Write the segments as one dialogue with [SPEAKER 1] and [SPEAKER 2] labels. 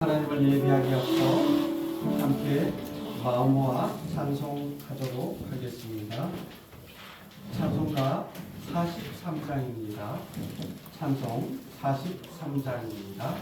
[SPEAKER 1] 하나님을 예배하기 앞서 함께 마음 모아 찬송하도록 하겠습니다. 찬송가 43장입니다. 찬송 43장입니다.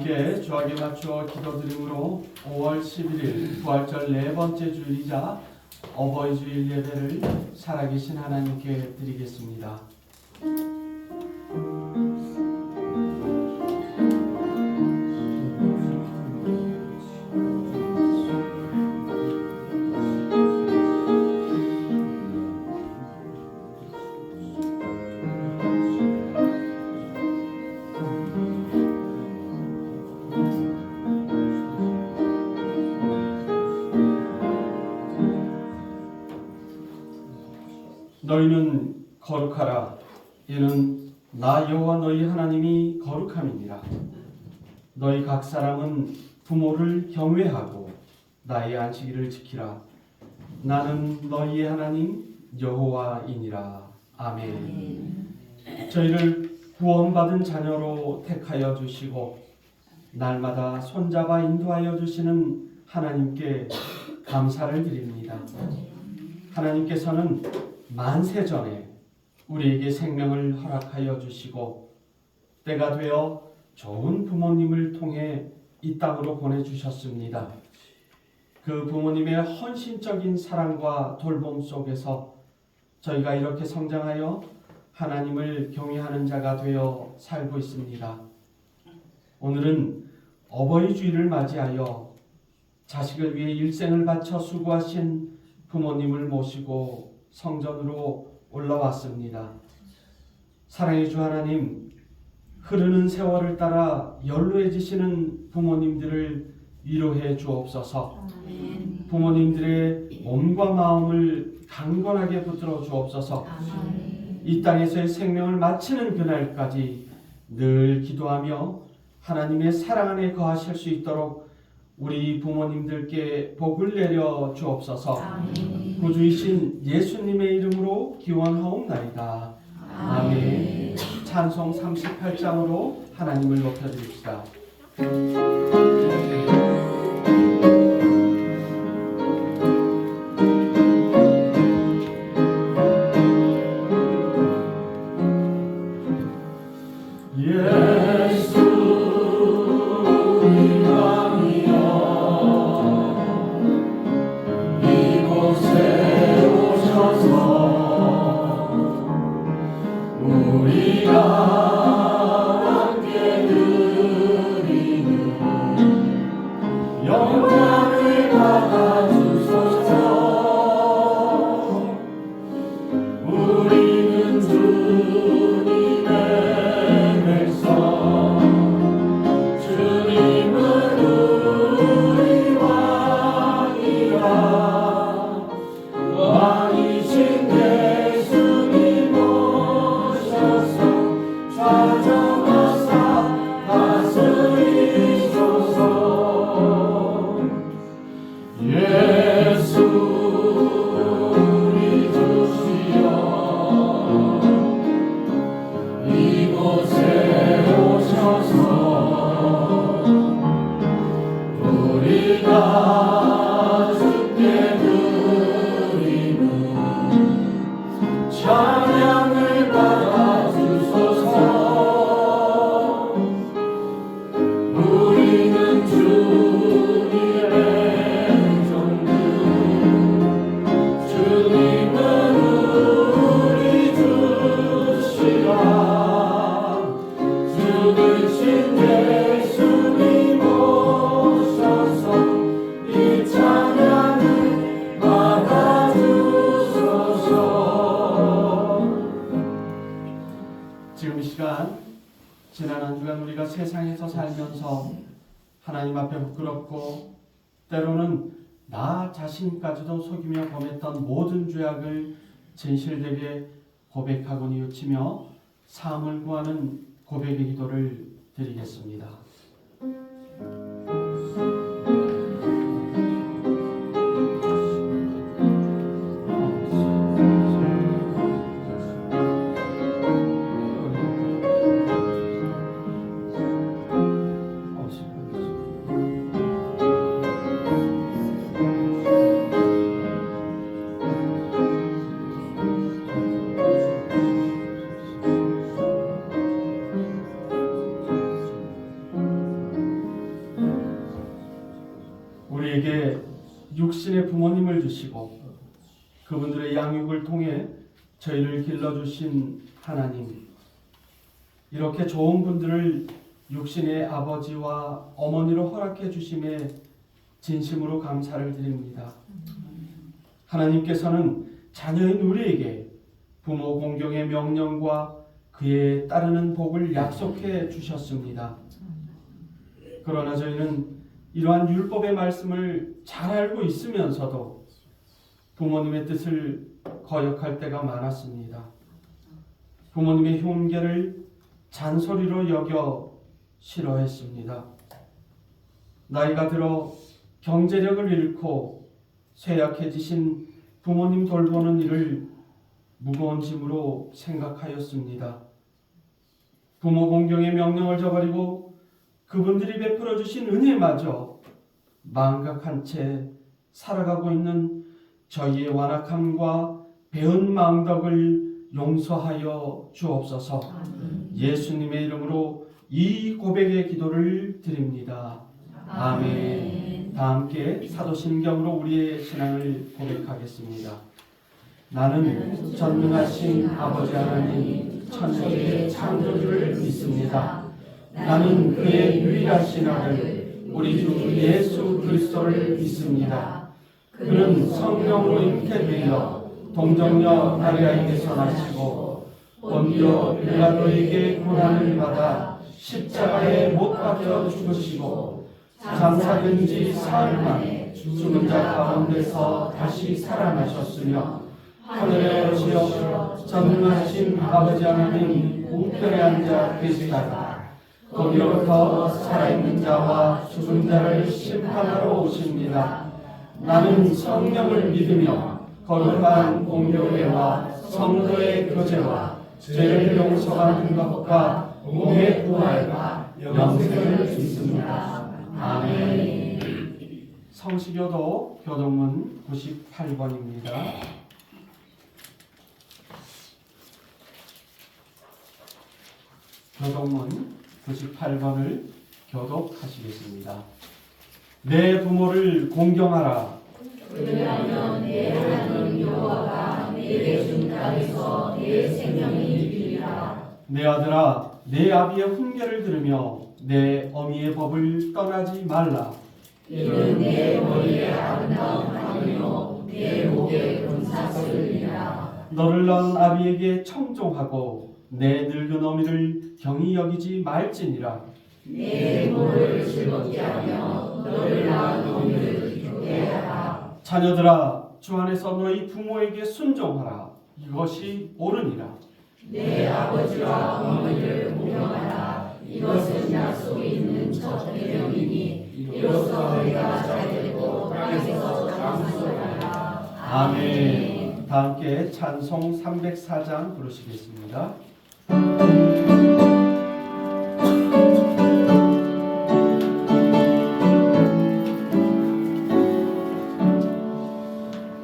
[SPEAKER 1] 함께 주하게 맞추어 기도드림으로 5월 11일 부활절 네 번째 주일이자 어버이 주일 예배를 살아계신 하나님께 드리겠습니다. 너희는 거룩하라. 이는 나 여호와 너희 하나님이 거룩함이니라. 너희 각 사람은 부모를 경외하고 나의 안식일을 지키라. 나는 너희의 하나님 여호와이니라. 아멘. 저희를 구원받은 자녀로 택하여 주시고 날마다 손잡아 인도하여 주시는 하나님께 감사를 드립니다. 하나님께서는 만세전에 우리에게 생명을 허락하여 주시고 때가 되어 좋은 부모님을 통해 이 땅으로 보내주셨습니다. 그 부모님의 헌신적인 사랑과 돌봄 속에서 저희가 이렇게 성장하여 하나님을 경외하는 자가 되어 살고 있습니다. 오늘은 어버이 주일을 맞이하여 자식을 위해 일생을 바쳐 수고하신 부모님을 모시고 성전으로 올라왔습니다. 사랑의 주 하나님, 흐르는 세월을 따라 연로해지시는 부모님들을 위로해 주옵소서. 부모님들의 몸과 마음을 강건하게 붙들어 주옵소서. 이 땅에서의 생명을 마치는 그날까지 늘 기도하며 하나님의 사랑 안에 거하실 수 있도록 우리 부모님들께 복을 내려 주옵소서. 구주이신 예수님의 이름으로 기원하옵나이다. 아멘. 찬송 38장으로 하나님을 높여드립시다. 영광을 받아주소서. 우리는 주님의 백성, 주님은 우리 왕이라. 왕이신 예수님 오셔서 좌정하사 다스리소서. 예수 우리 주시여, 이곳에 오셔서 우리가 주께 드리는 찬양을 받아주소서. 우리는 주님의 종들, 주님은 우리 주시라. 주 되신 예수님 오셔서 이 찬양을 받아주소서. 지금 이 시간, 지난 한 주간 우리가 세상에서 살면서 하나님 앞에 부끄럽고 때로는 나 자신까지도 속이며 범했던 모든 죄악을 진실되게 고백하고 뉘우치며 사함을 구하는 고백의 기도를 드리겠습니다. 우리에게 육신의 부모님을 주시고 그분들의 양육을 통해 저희를 길러주신 하나님, 이렇게 좋은 분들을 육신의 아버지와 어머니로 허락해 주심에 진심으로 감사를 드립니다. 하나님께서는 자녀인 우리에게 부모 공경의 명령과 그에 따르는 복을 약속해 주셨습니다. 그러나 저희는 이러한 율법의 말씀을 잘 알고 있으면서도 부모님의 뜻을 거역할 때가 많았습니다. 부모님의 흉계를 잔소리로 여겨 싫어했습니다. 나이가 들어 경제력을 잃고 쇠약해지신 부모님 돌보는 일을 무거운 짐으로 생각하였습니다. 부모 공경의 명령을 저버리고 그분들이 베풀어 주신 은혜마저 망각한 채 살아가고 있는 저희의 완악함과 배은 마음덕을 용서하여 주옵소서. 예수님의 이름으로 이 고백의 기도를 드립니다. 아멘. 다 함께 사도신경으로 우리의 신앙을 고백하겠습니다. 나는 전능하신 아버지 하나님 천지의 창조주를 믿습니다. 나는 그의 유일하신 아들 우리 주 예수 그리스도를 믿습니다. 그는 성령으로 잉태되어 동정녀 마리아에게서 나시고 본디오 빌라도에게 고난을 받아 십자가에 못 박혀 죽으시고 장사된 지 사흘 만에 죽은 자 가운데서 다시 살아나셨으며 하늘에 오르시어 전능하신 아버지 하나님 우편에 앉아 계시다가 거기로부터 살아있는 자와 죽은 자를 심판하러 오십니다. 나는 성령을 믿으며 거룩한 공교회와 성도의 교제와 죄를 용서받는 것과 몸의 부활과 영생을 믿습니다. 아멘. 성시교도 교동문 98번입니다. 교동문 98번을 교독하시겠습니다. 내 부모를 공경하라.
[SPEAKER 2] 왜냐하면 내 하나님 여호와가 내게 준 땅에서 내 생명이 길이라.
[SPEAKER 1] 내 아들아, 내 아비의 훈계를 들으며 내 어미의 법을 떠나지 말라.
[SPEAKER 2] 이는 내 머리에 아름다운 가면이요 내 목에 금사슬이라.
[SPEAKER 1] 너를 낳은 아비에게 청종하고 내 늙은 어미를 경히 여기지 말지니라.
[SPEAKER 2] 내 부모를 즐겁게 하며 너를 낳은 어미를 기쁘게 하라.
[SPEAKER 1] 자녀들아, 주 안에서 너희 부모에게 순종하라. 이것이 옳으니라.
[SPEAKER 2] 내 아버지와 어머니를 공경하라. 이것은 약속이 있는 첫 계명이니 이로써 내가 잘되고 땅에서 장수하라.
[SPEAKER 1] 아멘. 다 함께 찬송 304장 부르시겠습니다.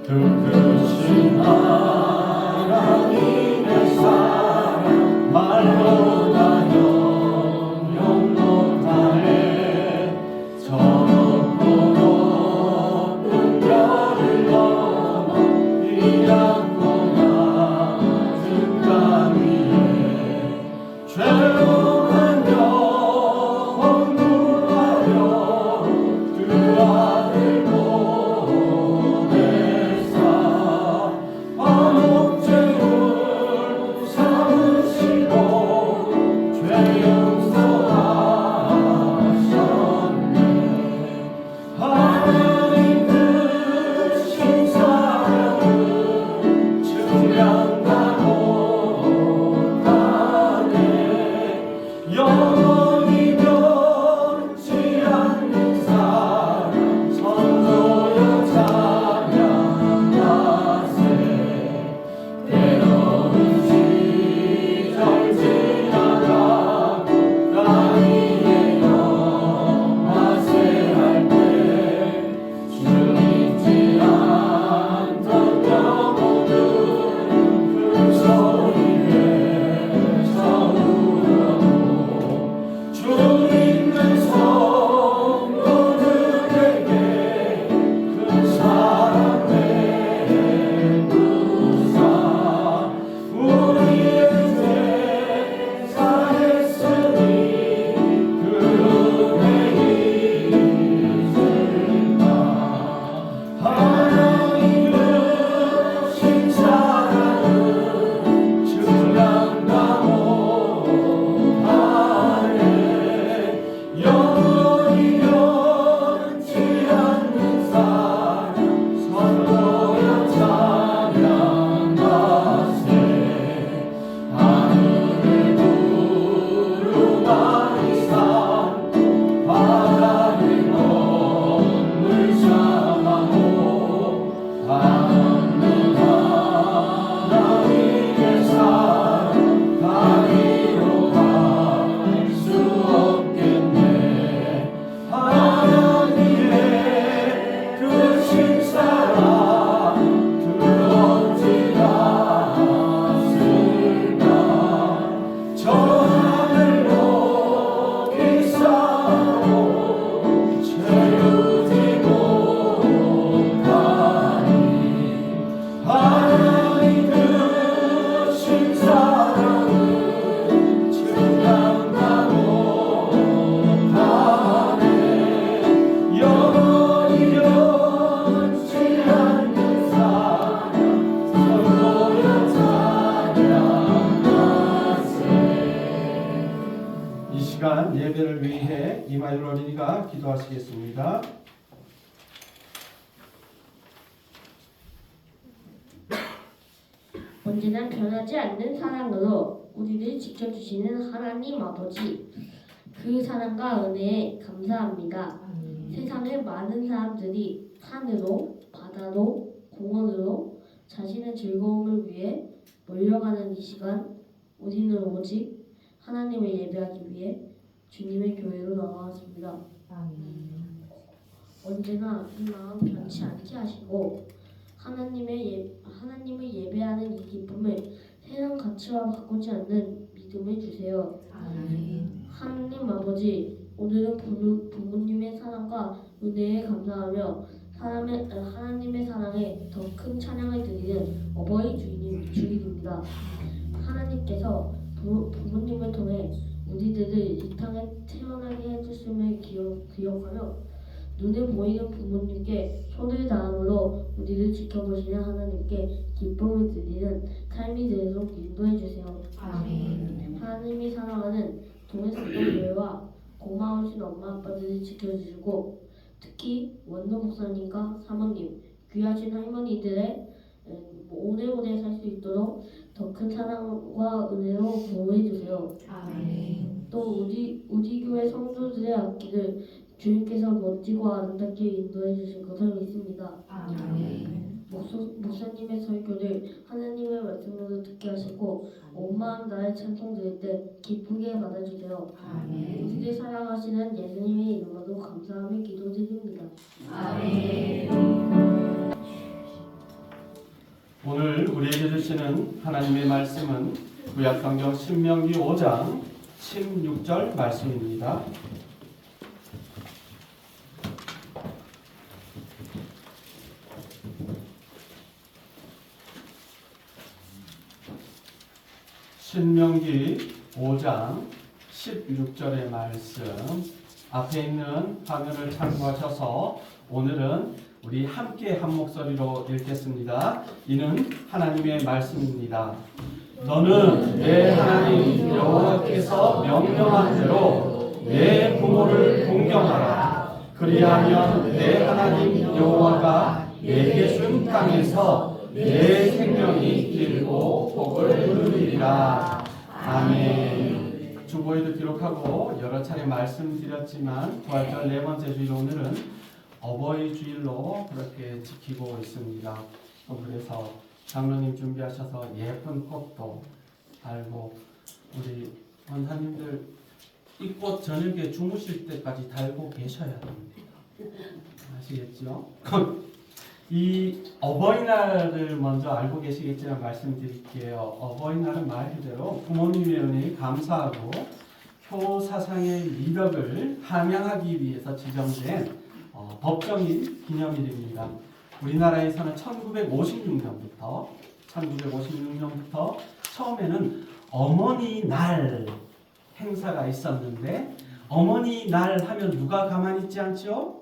[SPEAKER 1] 그것이 하나님의 사랑 말보다 영영 못하네. 저 높고 높은 별을 넘어 이 얇고 낮은 강 위에 죄악한 영혼 구하려 그 아들 예배를 위해 이마일 어린이가 기도하시겠습니다.
[SPEAKER 3] 언제나 변하지 않는 사랑으로 우리를 지켜주시는 하나님 아버지, 그 사랑과 은혜에 감사합니다. 세상의 많은 사람들이 산으로, 바다로, 공원으로 자신의 즐거움을 위해 몰려가는 이 시간, 우리는 오직 하나님을 예배하기 위해 주님의 교회로 나왔습니다. 언제나 이 마음 변치 않게 하시고 하나님을 예배하는 이 기쁨을 세상 가치와 바꾸지 않는 믿음을 주세요. 하나님 아버지, 오늘은 부모님의 사랑과 은혜에 감사하며 하나님의 사랑에 더 큰 찬양을 드리는 어버이 주일입니다. 하나님께서 부모님을 통해 우리들을 이 땅에 태어나게 해주심을 기억하며 눈에 보이는 부모님께 손을 다함으로 우리를 지켜보시는 하나님께 기쁨을 드리는 삶이 되도록 인도해 주세요.
[SPEAKER 2] 아멘.
[SPEAKER 3] 하나님이 사랑하는 동해성도 교회와 고마우신 엄마 아빠들을 지켜주시고 특히 원로 목사님과 사모님, 귀하신 할머니들의 오래오래 살 수 있도록 더 큰 사랑과 은혜로 보호해 주세요.
[SPEAKER 2] 아멘.
[SPEAKER 3] 또 우리 교회 성도들의 앞길을 주님께서 멋지고 아름답게 인도해 주실 것을 믿습니다.
[SPEAKER 2] 아멘.
[SPEAKER 3] 목사님의 설교를 하나님의 말씀으로 듣게 하시고 온 마음 다해 찬송 드릴 때 기쁘게 받아주세요.
[SPEAKER 2] 아멘.
[SPEAKER 3] 우리를 사랑하시는 예수님의 이름으로 감사하며 기도드립니다.
[SPEAKER 2] 아멘.
[SPEAKER 1] 오늘 우리에게 주시는 하나님의 말씀은 구약성경 신명기 5장 16절 말씀입니다. 신명기 5장 16절의 말씀 앞에 있는 화면을 참고하셔서 오늘은 우리 함께 한 목소리로 읽겠습니다. 이는 하나님의 말씀입니다. 너는 내 하나님 여호와께서 명령한 대로 내 부모를 공경하라. 그리하면 내 하나님 여호와가 내게 준 땅에서 내 생명이 길고 복을 누리리라. 아멘. 주보에도 기록하고 여러 차례 말씀드렸지만 부활절 네 번째 주일 오늘은 어버이 주일로 그렇게 지키고 있습니다. 그래서 장로님 준비하셔서 예쁜 꽃도 달고 우리 원사님들 이 꽃 저녁에 주무실 때까지 달고 계셔야 됩니다. 아시겠죠? 이 어버이날을 먼저 알고 계시겠지만 말씀드릴게요. 어버이날은 말 그대로 부모님의 은혜에 감사하고 효사상의 미덕을 함양하기 위해서 지정된 법정인 기념일입니다. 우리나라에서는 1956년부터 처음에는 어머니 날 행사가 있었는데 어머니 날 하면 누가 가만히 있지 않죠?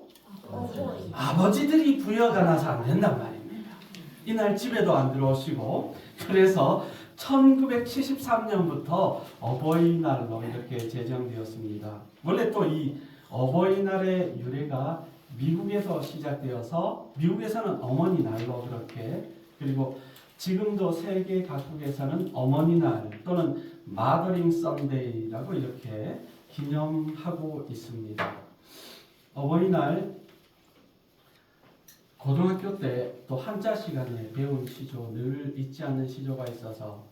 [SPEAKER 1] 아버지들이 부여가 나서 안 된단 말입니다. 이날 집에도 안 들어오시고 그래서 1973년부터 어버이날로 이렇게 제정되었습니다. 원래 또 이 어버이날의 유래가 미국에서 시작되어서 미국에서는 어머니 날로 그렇게 그리고 지금도 세계 각국에서는 어머니날 또는 마더링 선데이라고 이렇게 기념하고 있습니다. 어버이날 고등학교 때 또 한자 시간에 배운 시조 늘 잊지 않는 시조가 있어서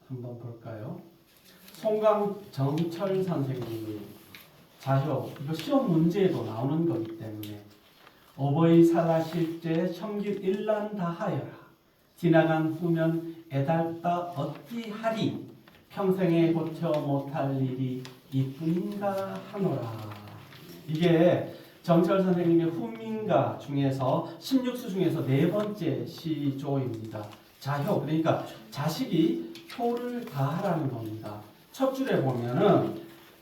[SPEAKER 1] 한번 볼까요? 송강정철 선생님이 자효 이거 시험 문제에도 나오는 거기 때문에 어버이 살아실 때 형길 일란 다하여라 지나간 후면 애달다 어찌하리 평생에 고쳐 못할 일이 이뿐인가 하노라. 이게 정철 선생님의 후민가 중에서 16수 중에서 네 번째 시조입니다. 자효 그러니까 자식이 효를 다하라는 겁니다. 첫 줄에 보면은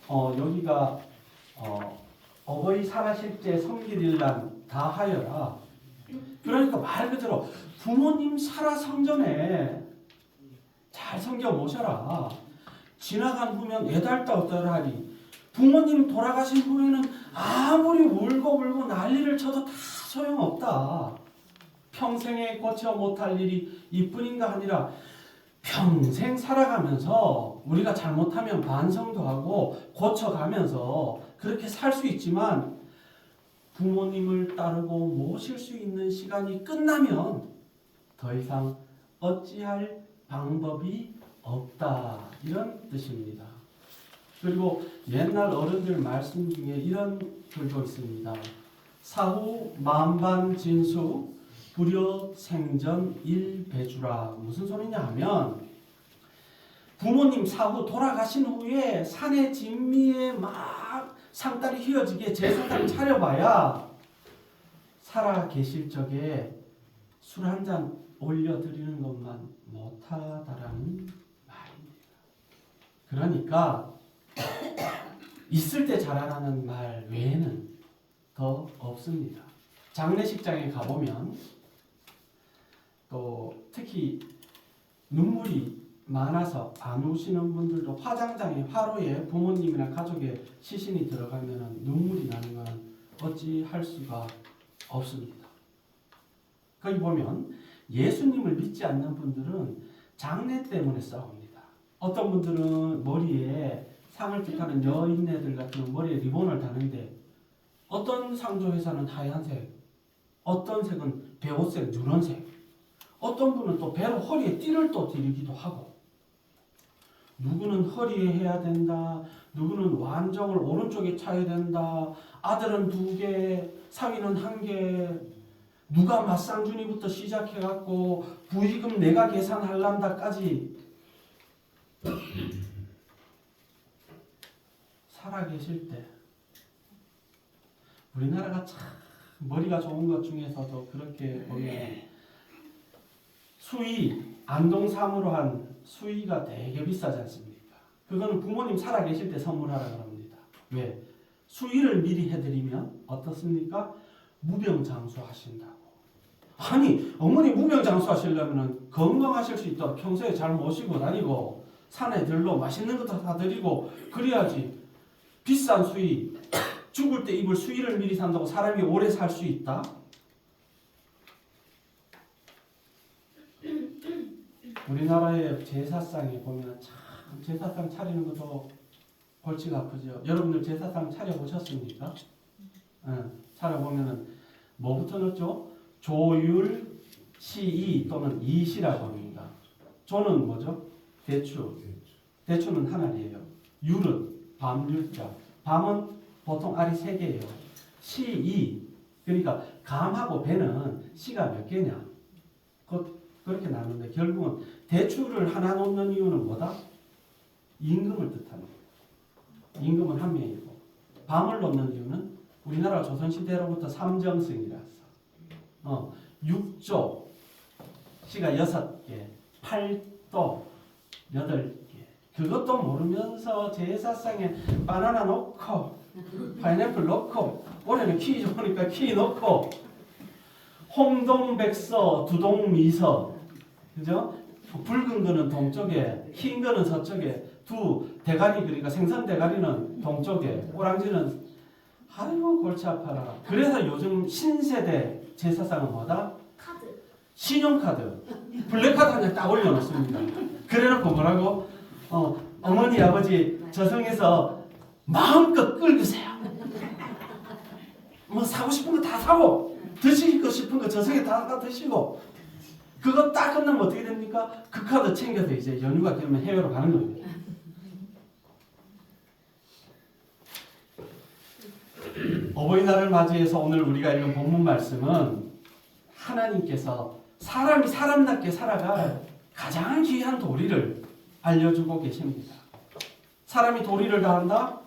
[SPEAKER 1] 여기가 어버이 살아실 때 성길일란 다하여라. 그러니까 말 그대로 부모님 살아 성전에 잘 섬겨 모셔라. 지나간 후면 애달다 어떠하리. 부모님 돌아가신 후에는 아무리 울고 난리를 쳐도 다 소용없다. 평생에 고쳐 못할 일이 이뿐인가 아니라 평생 살아가면서 우리가 잘못하면 반성도 하고 고쳐가면서 그렇게 살 수 있지만 부모님을 따르고 모실 수 있는 시간이 끝나면 더 이상 어찌할 방법이 없다. 이런 뜻입니다. 그리고 옛날 어른들 말씀 중에 이런 글도 있습니다. 사후 만반진수 불여 생전 일배주라. 무슨 소리냐 하면 부모님 사후 돌아가신 후에 산의 진미에 막 상다리 휘어지게 제사상 차려봐야 살아 계실 적에 술 한 잔 올려드리는 것만 못하다라는 말입니다. 그러니까 있을 때 잘하라는 말 외에는 더 없습니다. 장례식장에 가보면 또 특히 눈물이 많아서 안 우시는 분들도 화장장에 화로에 부모님이나 가족의 시신이 들어가면 눈물이 나는 것은 어찌할 수가 없습니다. 거기 보면 예수님을 믿지 않는 분들은 장례 때문에 싸웁니다. 어떤 분들은 머리에 상을 뜻하는 여인네들 같은 머리에 리본을 다는데 어떤 상조회사는 하얀색, 어떤 색은 배옷색, 누런색, 어떤 분은 또 배로 허리에 띠를 또 드리기도 하고, 누구는 허리에 해야 된다, 누구는 완정을 오른쪽에 차야 된다, 아들은 2개, 사위는 1개, 누가 맞상준이부터 시작해갖고 부의금 내가 계산할란다까지 살아계실 때 우리나라가 참 머리가 좋은 것 중에서도 그렇게 보면 수의, 안동삼으로 한 수의가 되게 비싸지 않습니까? 그거는 부모님 살아계실 때 선물하라고 합니다. 왜? 수의를 미리 해드리면 어떻습니까? 무병장수하신다고. 아니 어머니 무병장수하시려면 건강하실 수 있도록 평소에 잘 모시고 다니고 산에 들러 맛있는 것도 사드리고 그래야지. 비싼 수의, 죽을 때 입을 수의를 미리 산다고 사람이 오래 살 수 있다? 우리나라의 제사상에 보면 참 제사상 차리는 것도 골치가 아프죠. 여러분들 제사상 차려보셨습니까? 차려보면은 뭐부터 넣죠? 조율, 시이 또는 이시라고 합니다. 조는 뭐죠? 대추. 대추는 한 알이에요. 율은 밤율자. 밤은 보통 알이 3개예요. 시이. 그러니까 감하고 배는 시가 몇 개냐? 그렇게 나누는데 결국은 대추를 하나 놓는 이유는 뭐다? 임금을 뜻합니다. 임금은 한 명이고 밤을 놓는 이유는 우리나라 조선시대로부터 삼정승이라서 6조 시가 6개, 8도 8개. 그것도 모르면서 제사상에 바나나 넣고 파인애플 넣고 올해는 키 좋으니까 키 넣고 홍동백서, 두동미서, 그죠? 붉은 거는 동쪽에, 흰 거는 서쪽에, 대가리 그러니까 생선 대가리는 동쪽에, 오랑지는 아이고 골치 아파라. 그래서 요즘 신세대 제사상은 뭐다?
[SPEAKER 2] 카드.
[SPEAKER 1] 신용카드, 블랙카드 한 장 딱 올려놓습니다. 그래놓고 뭐라고? 어머니 아버지 저승에서 마음껏 긁으세요. 뭐 사고 싶은 거 다 사고 드시고 싶은 거 저승에 다 드시고 그거 딱 끝나면 어떻게 됩니까? 그 카드 챙겨서 이제 연휴가 되면 해외로 가는 겁니다. 어버이날을 맞이해서 오늘 우리가 읽은 본문 말씀은 하나님께서 사람이 사람답게 살아갈 가장 귀한 도리를 알려주고 계십니다. 사람이 도리를 다한다?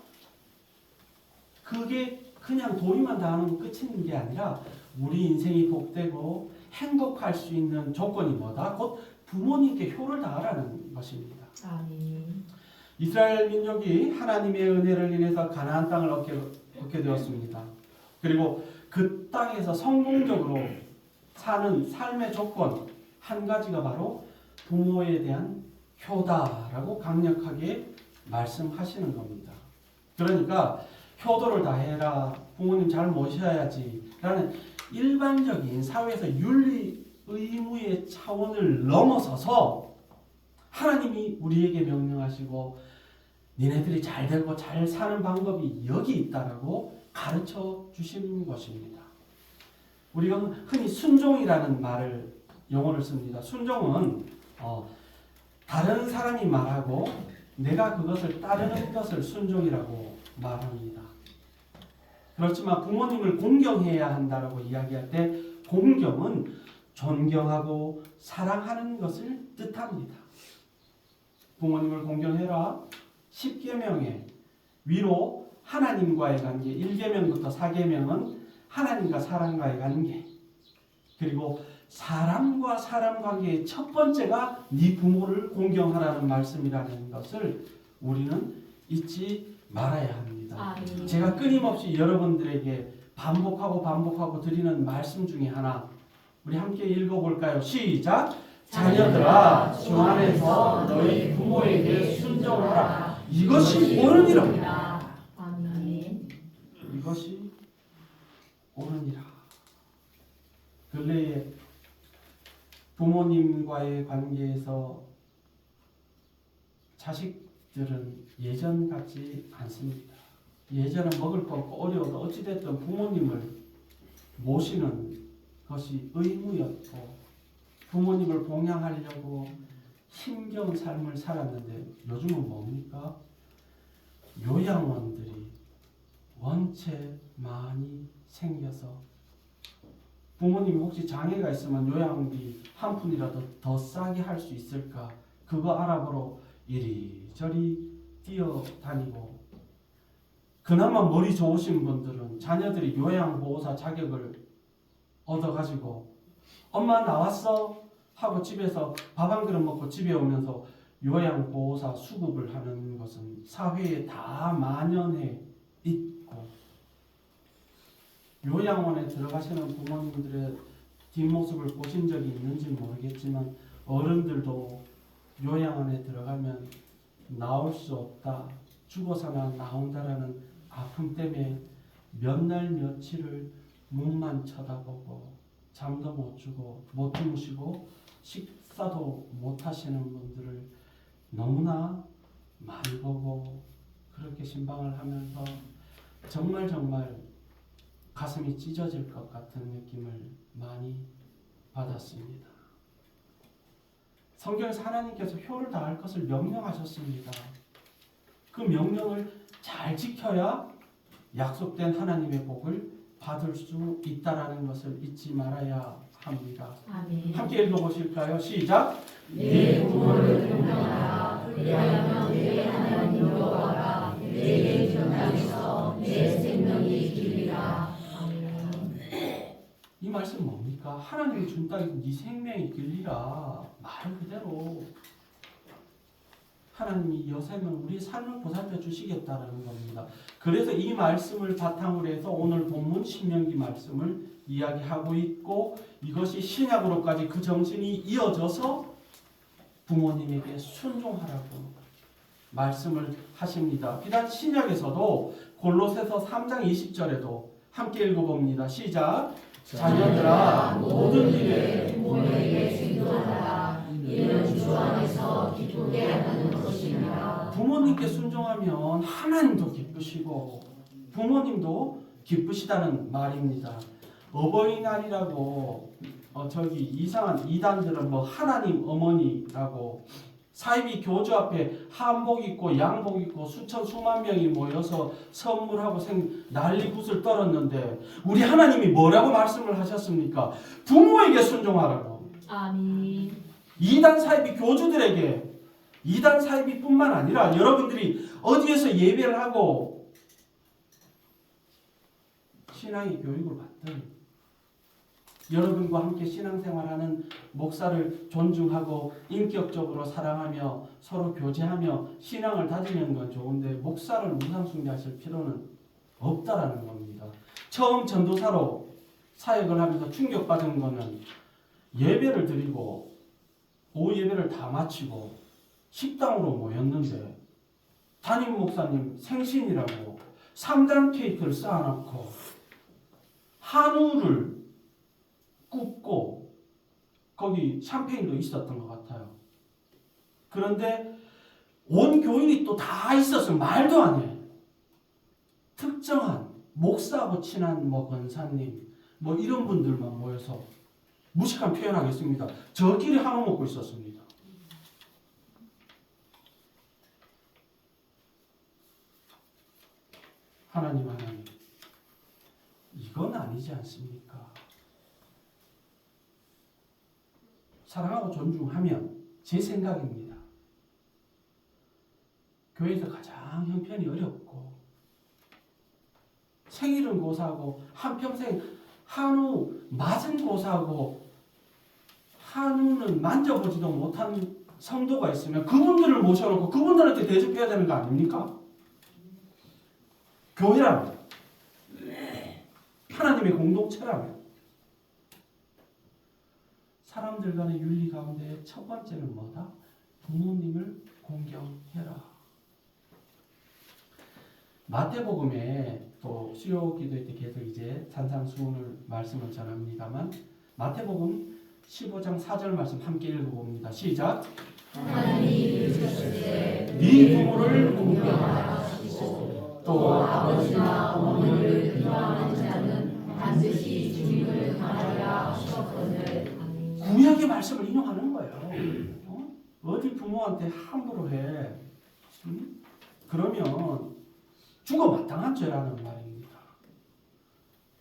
[SPEAKER 1] 그게 그냥 도리만 다하는 끝인 게 아니라 우리 인생이 복되고 행복할 수 있는 조건이 뭐다? 곧 부모님께 효를 다하라는 것입니다.
[SPEAKER 2] 아멘.
[SPEAKER 1] 이스라엘 민족이 하나님의 은혜를 인해서 가나안 땅을 얻게 되었습니다. 그리고 그 땅에서 성공적으로 사는 삶의 조건 한 가지가 바로 부모에 대한 효다라고 강력하게 말씀하시는 겁니다. 그러니까 효도를 다해라, 부모님 잘 모셔야지 라는 일반적인 사회에서 윤리 의무의 차원을 넘어서서 하나님이 우리에게 명령하시고 니네들이 잘 되고 잘 사는 방법이 여기 있다라고 가르쳐 주시는 것입니다. 우리가 흔히 순종이라는 말을 용어를 씁니다. 순종은 다른 사람이 말하고 내가 그것을 따르는 것을 순종이라고 말합니다. 그렇지만 부모님을 공경해야 한다라고 이야기할 때 공경은 존경하고 사랑하는 것을 뜻합니다. 부모님을 공경해라. 10계명의 위로 하나님과의 관계, 1계명부터 4계명은 하나님과 사람과의 관계, 그리고 사람과 사람 관계의 첫 번째가 네 부모를 공경하라는 말씀이라는 것을 우리는 잊지 말아야 합니다.
[SPEAKER 2] 아멘.
[SPEAKER 1] 제가 끊임없이 여러분들에게 반복하고 드리는 말씀 중에 하나, 우리 함께 읽어볼까요? 시작! 자녀들아, 주 안에서 너희 부모에게 순종하라. 이것이 옳으니라.
[SPEAKER 2] 아멘.
[SPEAKER 1] 이것이 옳으니라. 근래에 부모님과의 관계에서 자식들은 예전 같지 않습니다. 예전은 먹을 거 없고 어려워도 어찌됐든 부모님을 모시는 것이 의무였고 부모님을 봉양하려고 힘겨운 삶을 살았는데 요즘은 뭡니까? 요양원들이 원체 많이 생겨서 부모님이 혹시 장애가 있으면 요양비 한 푼이라도 더 싸게 할 수 있을까? 그거 알아보러 이리저리 뛰어다니고, 그나마 머리 좋으신 분들은 자녀들이 요양보호사 자격을 얻어가지고 엄마 나왔어? 하고 집에서 밥 한 그릇 먹고 집에 오면서 요양보호사 수급을 하는 것은 사회에 다 만연해 있고, 요양원에 들어가시는 부모님들의 뒷모습을 보신 적이 있는지 모르겠지만 어른들도 요양원에 들어가면 나올 수 없다, 죽어서나 나온다라는 아픔 때문에 몇 날 며칠을 문만 쳐다보고 잠도 못 주고 못 주무시고 식사도 못 하시는 분들을 너무나 많이 보고 그렇게 신방을 하면서 정말 가슴이 찢어질 것 같은 느낌을 많이 받았습니다. 성경에서 하나님께서 효를 다할 것을 명령하셨습니다. 그 명령을 잘 지켜야 약속된 하나님의 복을 받을 수 있다라는 것을 잊지 말아야 합니다.
[SPEAKER 2] 아멘.
[SPEAKER 1] 함께 읽어보실까요? 시작!
[SPEAKER 2] 내 부모를 공경하라. 그리하면 내 하나님 여호와가 내게 전하여서 내 생명이 길리라. 아멘.
[SPEAKER 1] 이 말씀 뭡니까? 하나님이 준 땅에서 네 생명이 길리라. 말 그대로 하나님이 여생을 우리 삶을 보살펴 주시겠다라는 겁니다. 그래서 이 말씀을 바탕으로 해서 오늘 본문 신명기 말씀을 이야기하고 있고, 이것이 신약으로까지 그 정신이 이어져서 부모님에게 순종하라고 말씀을 하십니다. 비단 신약에서도 골로새서 3장 20절에도 함께 읽어봅니다. 시작! 자녀들아, 모든 일에
[SPEAKER 2] 부모에게 순종하라. 이는 주 안에서 기쁘게 하는 것이니라.
[SPEAKER 1] 부모님께 순종하면 하나님도 기쁘시고 부모님도 기쁘시다는 말입니다. 어버이날이라고 저기 이상한 이단들은 뭐 하나님 어머니라고 사이비 교주 앞에 한복 입고 양복 입고 수만 명이 모여서 선물하고 난리굿을 떨었는데 우리 하나님이 뭐라고 말씀을 하셨습니까? 부모에게 순종하라고.
[SPEAKER 2] 아멘.
[SPEAKER 1] 이단 사이비 교주들에게, 이단 사이비뿐만 아니라 여러분들이 어디에서 예배를 하고 신앙의 교육을 받든 여러분과 함께 신앙생활하는 목사를 존중하고 인격적으로 사랑하며 서로 교제하며 신앙을 다지는 건 좋은데 목사를 우상숭배하실 필요는 없다라는 겁니다. 처음 전도사로 사역을 하면서 충격받은 거는 예배를 드리고 오후 예배를 다 마치고 식당으로 모였는데 담임 목사님 생신이라고 3단 케이크를 쌓아놓고 한우를 굽고 거기 샴페인도 있었던 것 같아요. 그런데 온 교인이 또 다 있어서 말도 안 해. 특정한 목사하고 친한 뭐 권사님 뭐 이런 분들만 모여서 무식한 표현하겠습니다. 저끼리 한우 먹고 있었습니다. 하나님 이건 아니지 않습니까? 사랑하고 존중하면 제 생각입니다. 교회에서 가장 형편이 어렵고 생일은 고사하고 한평생 한우 맛은 고사하고 한우는 만져보지도 못한 성도가 있으면 그분들을 모셔놓고 그분들한테 대접해야 되는 거 아닙니까? 교회란 하나님의 공동체라면 사람들 간의 윤리 가운데 첫 번째는 뭐다? 부모님을 공경해라. 마태복음에 또 수요 기도회 때 계속 이제 산상수훈을 말씀을 전합니다만 마태복음 15장 4절 말씀 함께 읽어봅니다. 시작.
[SPEAKER 2] 하나님이 이르시되
[SPEAKER 1] 네 부모를 공경하라.
[SPEAKER 2] 하시고 또 아버지나 어머니를 비방하는 자는 반드시 죽임을 당하리라 하셨거늘.
[SPEAKER 1] 구약의 말씀을 인용하는 거예요. 어디 부모한테 함부로 해. 그러면 죽어 마땅한 죄라는 말입니다.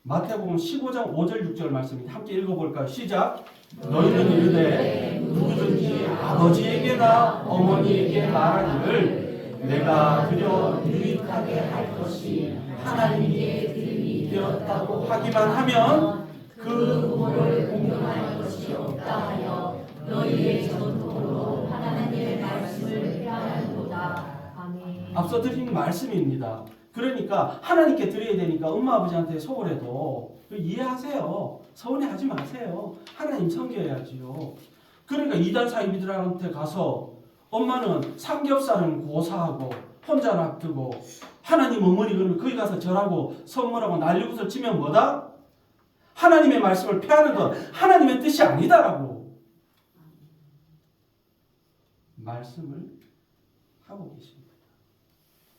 [SPEAKER 1] 마태복음 15장 5절 6절 말씀입니다. 함께 읽어볼까요? 시작. 너희는 이르되 누구든지 아버지에게나 어머니에게 말하기를 내가 그려 유익하게 할 것이 하나님께 드림이 되었다고 하기만 하면 그 부모를 공경할 것이 없다 하여 너희의 전통으로 하나님의 말씀을 폐하는도다.
[SPEAKER 3] 아멘.
[SPEAKER 1] 앞서 드린 말씀입니다. 그러니까 하나님께 드려야 되니까 엄마 아버지한테 소홀해도 이해하세요. 서운해하지 마세요. 하나님 섬겨야지요. 그러니까 이단 사이비들한테 가서 엄마는 삼겹살은 고사하고 혼자 놔두고 하나님 어머니 그러면 거기 가서 절하고 선물하고 난리구슬 치면 뭐다? 하나님의 말씀을 폐하는 것 하나님의 뜻이 아니다라고 말씀을 하고 계십니다.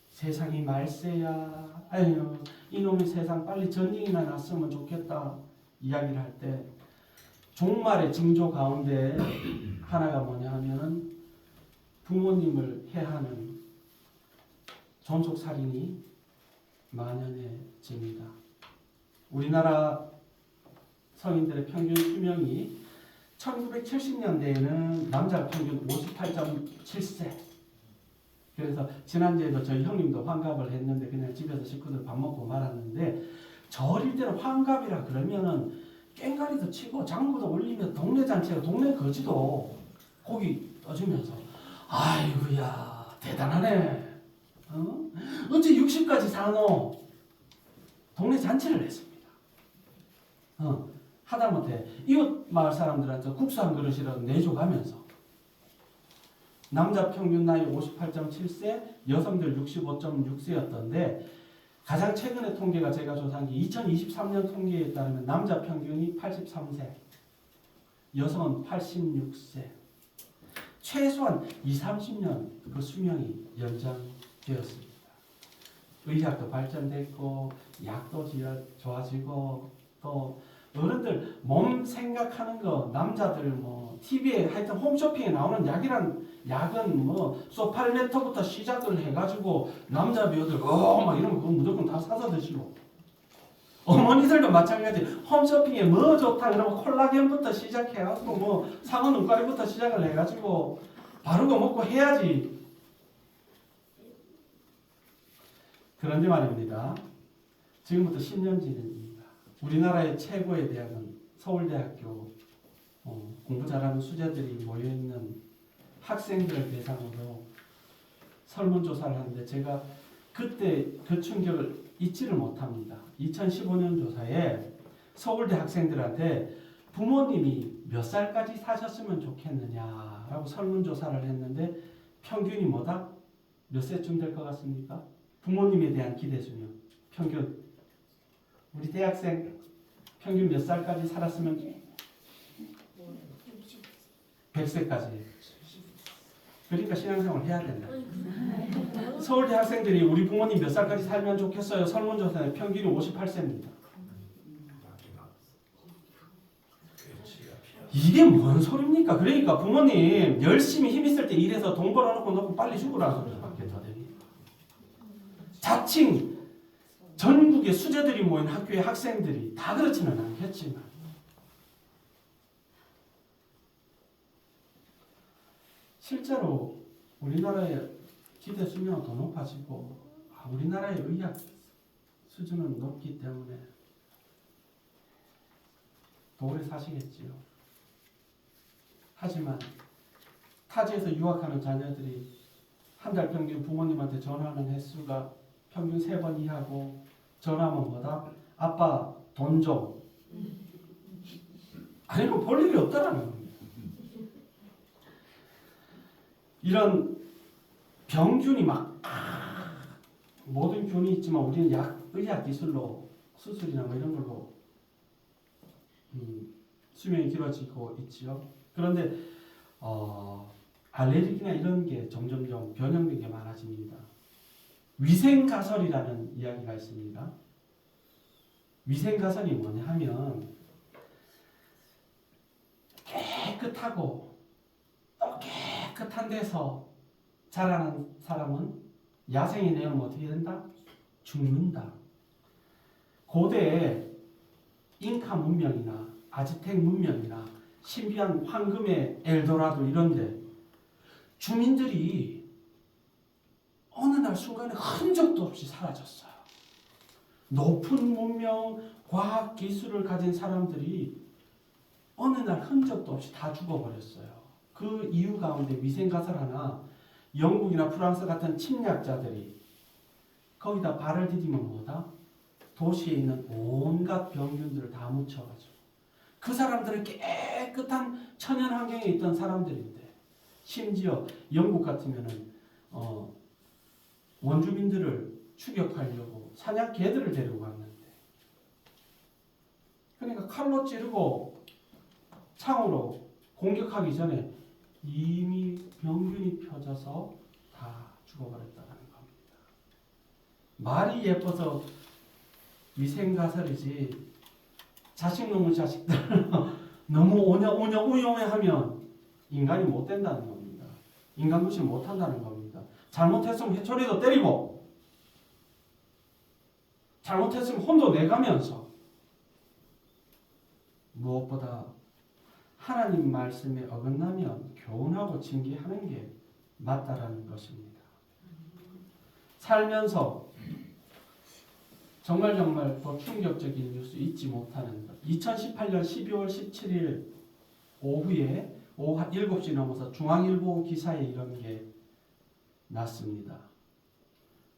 [SPEAKER 1] 세상이 말세야. 아유, 이놈의 세상 빨리 전쟁이나 났으면 좋겠다. 이야기를 할 때 종말의 징조 가운데 하나가 뭐냐 하면은 부모님을 해하는 존속살인이 만연해집니다. 우리나라 성인들의 평균 수명이 1970년대에는 남자가 평균 58.7세. 그래서 지난주에도 저희 형님도 환갑을 했는데 그냥 집에서 식구들 밥 먹고 말았는데 저 어릴 때는 환갑이라 그러면은 깽가리도 치고 장구도 올리며 동네 잔치가 동네 거지도 고기 떠주면서 아이고야 대단하네. 어째 60까지 사노? 동네 잔치를 했습니다. 하다못해 이웃 마을 사람들한테 국수 한 그릇이라도 내줘가면서 남자 평균 나이 58.7세, 여성들 65.6세였던데 가장 최근의 통계가 제가 조사한 게 2023년 통계에 따르면 남자 평균이 83세, 여성은 86세. 최소한 20-30년 그 수명이 연장되었습니다. 의학도 발전됐고 약도 좋아지고 또 어른들 몸 생각하는 거 남자들 뭐 TV에 하여튼 홈쇼핑에 나오는 약은 뭐 소팔메토부터 시작을 해가지고 남자 배우들 막 이런 거 무조건 다 사서 드시고 어머니들도 마찬가지 홈쇼핑에 뭐 좋다 그러면 콜라겐부터 시작해가지고 뭐 상어 눈가리부터 시작을 해가지고 바르고 먹고 해야지. 그런데 말입니다. 지금부터 10년 전입니다. 우리나라의 최고의 대학은 서울대학교 공부 잘하는 수재들이 모여있는 학생들을 대상으로 설문조사를 하는데 제가 그때 그 충격을 잊지를 못합니다. 2015년 조사에 서울대 학생들한테 부모님이 몇 살까지 사셨으면 좋겠느냐라고 설문조사를 했는데 평균이 뭐다? 몇 세쯤 될 것 같습니까? 부모님에 대한 기대수명 평균 우리 대학생 평균 몇 살까지 살았으면 100세까지. 그러니까 신앙생활을 해야 된다. 서울대 학생들이 우리 부모님 몇 살까지 살면 좋겠어요? 설문조사에 평균이 58세입니다. 이게 뭔 소리입니까? 그러니까 부모님 열심히 힘 있을 때 일해서 돈 벌어놓고 놓고 빨리 죽으라는 소리밖에 더 됩니다. 자칭 전국의 수재들이 모인 학교의 학생들이 다 그렇지는 않겠지만 실제로 우리나라의 기대 수명은 더 높아지고 우리나라의 의학 수준은 높기 때문에 더 오래 사시겠지요. 하지만 타지에서 유학하는 자녀들이 한 달 평균 부모님한테 전화하는 횟수가 평균 3번 이하고 전화하면 뭐다? 아빠 돈 좀. 아니면 볼 일이 없다라는 겁니다. 이런 병균이 막 모든 균이 있지만 우리는 의학 기술로 수술이나 뭐 이런 걸로 수명이 길어지고 있지요. 그런데 알레르기나 이런 게 점점점 변형된 게 많아집니다. 위생가설이라는 이야기가 있습니다. 위생가설이 뭐냐 하면 깨끗하고 또 깨끗한 데서 자라는 사람은 야생에 내놓으면 어떻게 된다? 죽는다. 고대에 잉카 문명이나 아즈텍 문명이나 신비한 황금의 엘도라도 이런데 주민들이 어느 날 순간에 흔적도 없이 사라졌어요. 높은 문명, 과학, 기술을 가진 사람들이 어느 날 흔적도 없이 다 죽어버렸어요. 그 이유 가운데 위생가설 하나, 영국이나 프랑스 같은 침략자들이 거기다 발을 디디면 뭐다? 도시에 있는 온갖 병균들을 다 묻혀가지고 그 사람들은 깨끗한 천연 환경에 있던 사람들인데 심지어 영국 같으면은 원주민들을 추격하려고 사냥개들을 데리고 갔는데 그러니까 칼로 찌르고 창으로 공격하기 전에 이미 병균이 펴져서 다 죽어버렸다는 겁니다. 말이 예뻐서 위생가설이지 자식 놈의 자식들 너무 오냐오냐오용해하면 인간이 못 된다는 겁니다. 인간무시 못 한다는 겁니다. 잘못했으면 회초리도 때리고 잘못했으면 혼도 내가면서 무엇보다 하나님 말씀에 어긋나면 교훈하고 징계하는 게 맞다라는 것입니다. 살면서 정말 더 충격적인 뉴스 잊지 못하는 것. 2018년 12월 17일 오후에 오후 7시 넘어서 중앙일보 기사에 이런 게 났습니다.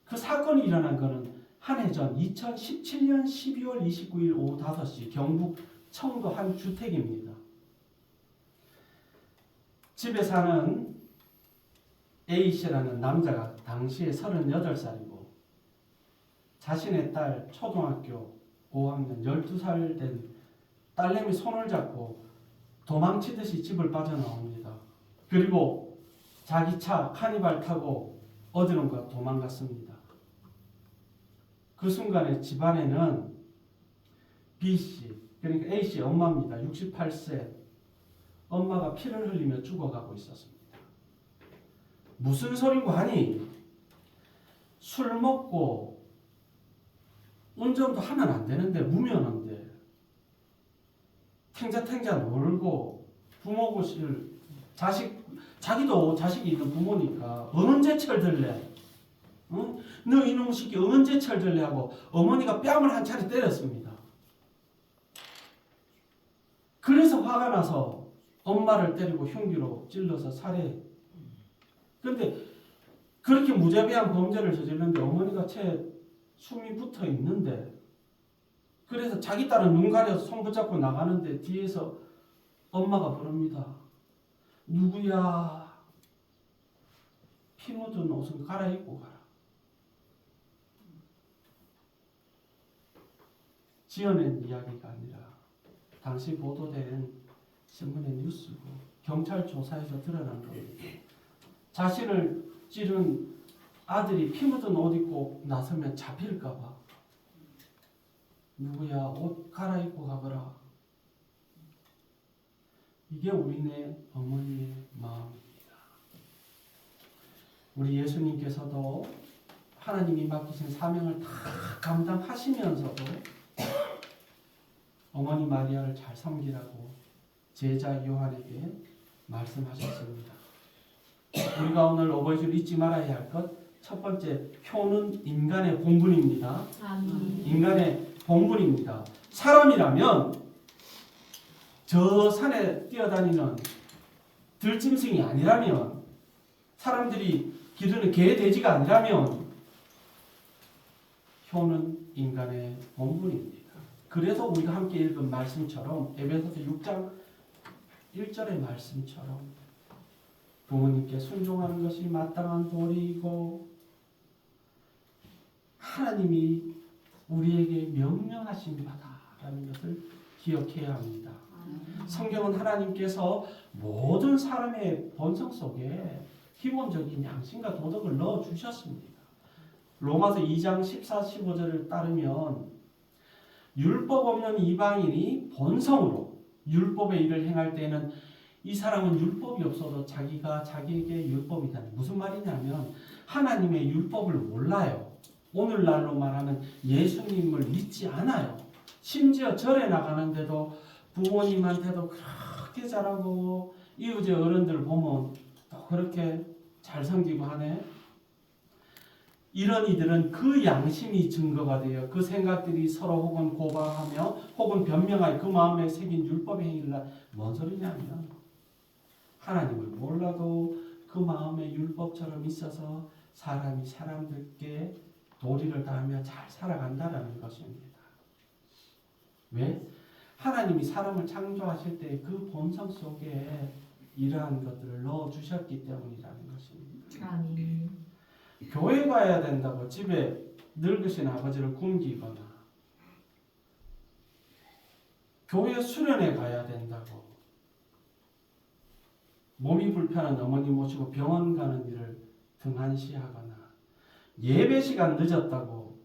[SPEAKER 1] 그 사건이 일어난 것은 한 해 전 2017년 12월 29일 오후 5시 경북 청도 한 주택입니다. 집에 사는 A씨라는 남자가 당시에 38살이고 자신의 딸 초등학교 5학년 12살 된 딸내미 손을 잡고 도망치듯이 집을 빠져나옵니다. 그리고 자기 차 카니발 타고 어디론가 도망갔습니다. 그 순간에 집안에는 B씨, 그러니까 A씨 엄마입니다. 68세. 엄마가 피를 흘리며 죽어가고 있었습니다. 무슨 소리고 하니 술 먹고 운전도 하면 안 되는데 무면허인데 탱자탱자 놀고 부모 고시를 자기도 자식이 있는 부모니까 언제 철들래? 응? 너 이놈 새끼 언제 철들래 하고 어머니가 뺨을 한 차례 때렸습니다. 그래서 화가 나서 엄마를 때리고 흉기로 찔러서 살해. 그런데 그렇게 무자비한 범죄를 저질렀는데 어머니가 채 숨이 붙어 있는데 그래서 자기 딸은 눈 가려서 손 붙잡고 나가는데 뒤에서 엄마가 부릅니다. 누구야? 피 묻은 옷은 갈아입고 가라. 지어낸 이야기가 아니라 당시 보도된 신문의 뉴스고 경찰 조사에서 드러난 겁니다. 자신을 찌른 아들이 피 묻은 옷 입고 나서면 잡힐까봐 누구야 옷 갈아입고 가거라. 이게 우리네 어머니의 마음입니다. 우리 예수님께서도 하나님이 맡기신 사명을 다 감당하시면서도 어머니 마리아를 잘 섬기라고 제자 요한에게 말씀하셨습니다. 우리가 오늘 어버이주를 잊지 말아야 할 것, 첫 번째, 효는 인간의 본분입니다. 인간의 본분입니다. 사람이라면 저 산에 뛰어다니는 들짐승이 아니라면, 사람들이 기르는 개, 돼지가 아니라면 효는 인간의 본분입니다. 그래서 우리가 함께 읽은 말씀처럼 에베소서 6장 1절의 말씀처럼 부모님께 순종하는 것이 마땅한 도리이고 하나님이 우리에게 명령하신 바다라는 것을 기억해야 합니다. 성경은 하나님께서 모든 사람의 본성 속에 기본적인 양심과 도덕을 넣어주셨습니다. 로마서 2장 14, 15절을 따르면 율법 없는 이방인이 본성으로 율법의 일을 행할 때는 이 사람은 율법이 없어도 자기가 자기에게 율법이다. 무슨 말이냐면 하나님의 율법을 몰라요. 오늘날로 말하면 예수님을 믿지 않아요. 심지어 절에 나가는데도 부모님한테도 그렇게 잘하고 이웃의 어른들 보면 또 그렇게 잘 섬기고 하네. 이런 이들은 그 양심이 증거가 되어 그 생각들이 서로 혹은 고발하며 혹은 변명하여 그 마음에 새긴 율법의 행위를 뭔 소리냐면 하나님을 몰라도 그 마음에 율법처럼 있어서 사람이 사람들께 도리를 다하며 잘 살아간다라는 것입니다. 왜? 하나님이 사람을 창조하실 때 그 본성 속에 이러한 것들을 넣어주셨기 때문이라는 것입니다.
[SPEAKER 2] 아멘.
[SPEAKER 1] 교회 가야 된다고 집에 늙으신 아버지를 굶기거나 교회 수련회 가야 된다고 몸이 불편한 어머니 모시고 병원 가는 일을 등한시하거나 예배 시간 늦었다고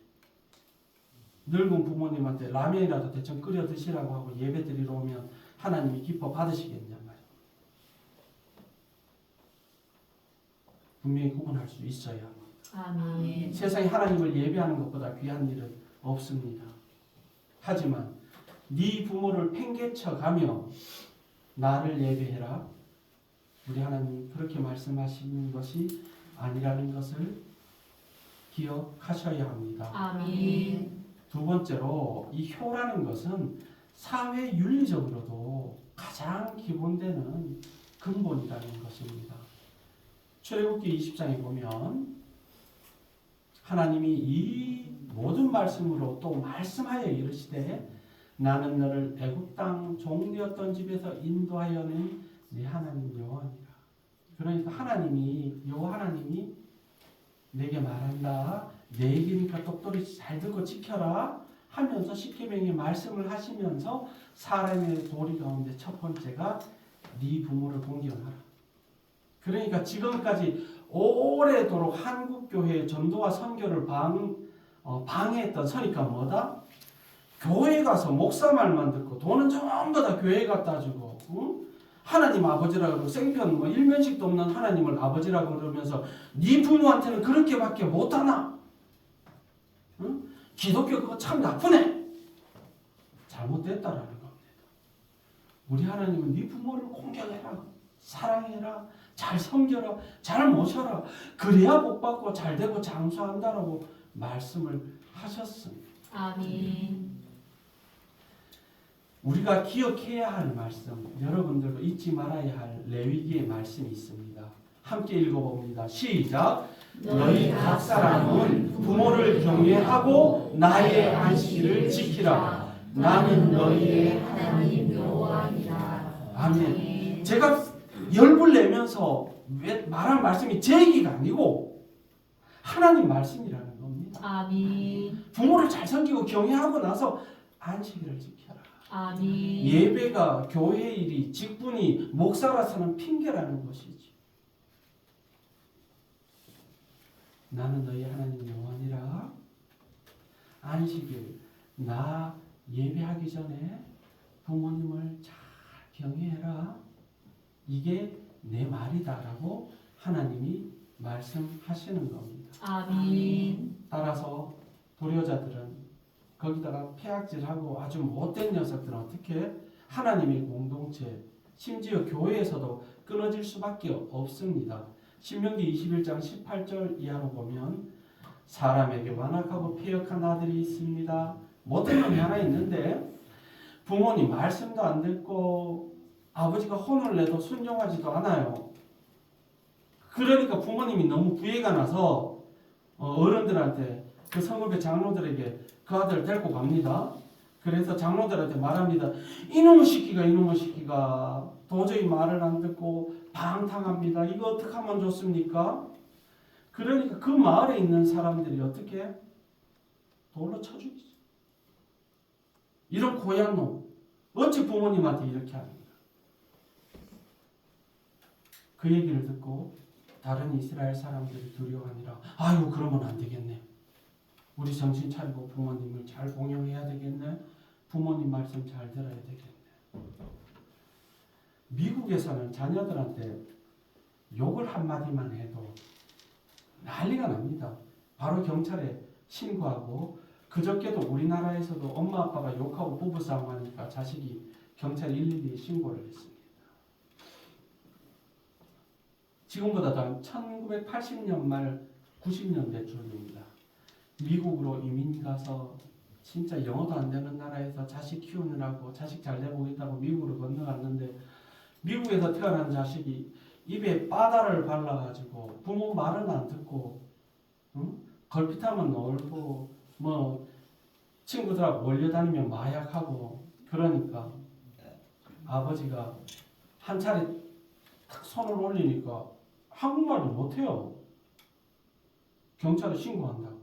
[SPEAKER 1] 늙은 부모님한테 라면이라도 대충 끓여 드시라고 하고 예배 드리러 오면 하나님이 기뻐 받으시겠냐 말이에요. 분명히 구분할 수 있어야 합니다.
[SPEAKER 2] 아멘.
[SPEAKER 1] 세상에 하나님을 예배하는 것보다 귀한 일은 없습니다. 하지만 네 부모를 팽개쳐가며 나를 예배해라. 우리 하나님 그렇게 말씀하시는 것이 아니라는 것을 기억하셔야 합니다.
[SPEAKER 2] 아멘.
[SPEAKER 1] 두 번째로 이 효라는 것은 사회 윤리적으로도 가장 기본되는 근본이라는 것입니다. 출애굽기 20장에 보면 하나님이 이 모든 말씀으로 또 말씀하여 이르시되 나는 너를 애굽 땅 종되었던 집에서 인도하여 낸 네 하나님 여호와니라. 그러니까 하나님이 여호와 하나님이 내게 말한다. 내 얘기니까 똑똑히 잘 듣고 지켜라 하면서 십계명의 말씀을 하시면서 사람의 도리 가운데 첫 번째가 네 부모를 공경하라. 그러니까 지금까지 오래도록 한국교회의 전도와 선교를 방해했던 선입가 뭐다? 교회 가서 목사 말만 듣고 돈은 전부 다 교회 갖다 주고 응? 하나님 아버지라고 그러고 생편 일면식도 없는 하나님을 아버지라고 그러면서 네 부모한테는 그렇게밖에 못하나? 응? 기독교 그거 참 나쁘네. 잘못됐다라는 겁니다. 우리 하나님은 네 부모를 공경해라. 사랑해라. 잘 섬겨라. 잘 모셔라. 그래야 복받고 잘되고 장수한다라고 말씀을 하셨습니다.
[SPEAKER 2] 아멘.
[SPEAKER 1] 우리가 기억해야 할 말씀, 여러분들도 잊지 말아야 할 레위기의 말씀이 있습니다. 함께 읽어봅니다. 시작! 너희 각 사람은 부모를 경외하고 나의 안식일을 지키라. 나는 너희의 하나님 여호와이다. 아멘. 제가 열불 내면서 말한 말씀이 제 얘기가 아니고 하나님 말씀이라는 겁니다.
[SPEAKER 2] 아멘.
[SPEAKER 1] 부모를 잘 섬기고 경외하고 나서 안식일을 지켜라.
[SPEAKER 2] 아멘.
[SPEAKER 1] 예배가 교회 일이 직분이 목사라서는 핑계라는 것이지. 나는 너희 하나님 여호와니라. 안식일 나 예배하기 전에 부모님을 잘 경외해라. 이게 내 말이다라고 하나님이 말씀하시는 겁니다.
[SPEAKER 2] 아멘.
[SPEAKER 1] 따라서 불효자들은 거기다가 폐악질하고 아주 못된 녀석들은 어떻게 하나님의 공동체 심지어 교회에서도 끊어질 수밖에 없습니다. 신명기 21장 18절 이하로 보면 사람에게 완악하고 폐역한 아들이 있습니다. 못된 놈이 하나 있는데 부모님 말씀도 안 듣고 아버지가 혼을 내도 순종하지도 않아요. 그러니까 부모님이 너무 부해가 나서 어른들한테 그 성읍의 장로들에게 그 아들을 데리고 갑니다. 그래서 장로들한테 말합니다. 이놈의 시끼가 도저히 말을 안 듣고 방탕합니다. 이거 어떻게 하면 좋습니까? 그러니까 그 마을에 있는 사람들이 어떻게 돌로 쳐 죽이죠. 이런 고향놈 어찌 부모님한테 이렇게 합니까? 그 얘기를 듣고 다른 이스라엘 사람들이 두려워하니라. 아유 그러면 안 되겠네. 우리 정신 차리고 부모님을 잘 봉양해야 되겠네. 부모님 말씀 잘 들어야 되겠네. 미국에서는 자녀들한테 욕을 한마디만 해도 난리가 납니다. 바로 경찰에 신고하고 그저께도 우리나라에서도 엄마 아빠가 욕하고 부부싸움 하니까 자식이 경찰 112에 신고를 했습니다. 지금보다 더 1980년 말 90년대 중입니다. 미국으로 이민 가서 진짜 영어도 안 되는 나라에서 자식 키우느라고 자식 잘 되보겠다고 미국으로 건너갔는데 미국에서 태어난 자식이 입에 바다를 발라가지고 부모 말은 안 듣고 걸핏하면 놀고 뭐 친구들하고 몰려다니면 마약하고 그러니까 아버지가 한 차례 탁 손을 올리니까 한국말도 못해요. 경찰에 신고한다고.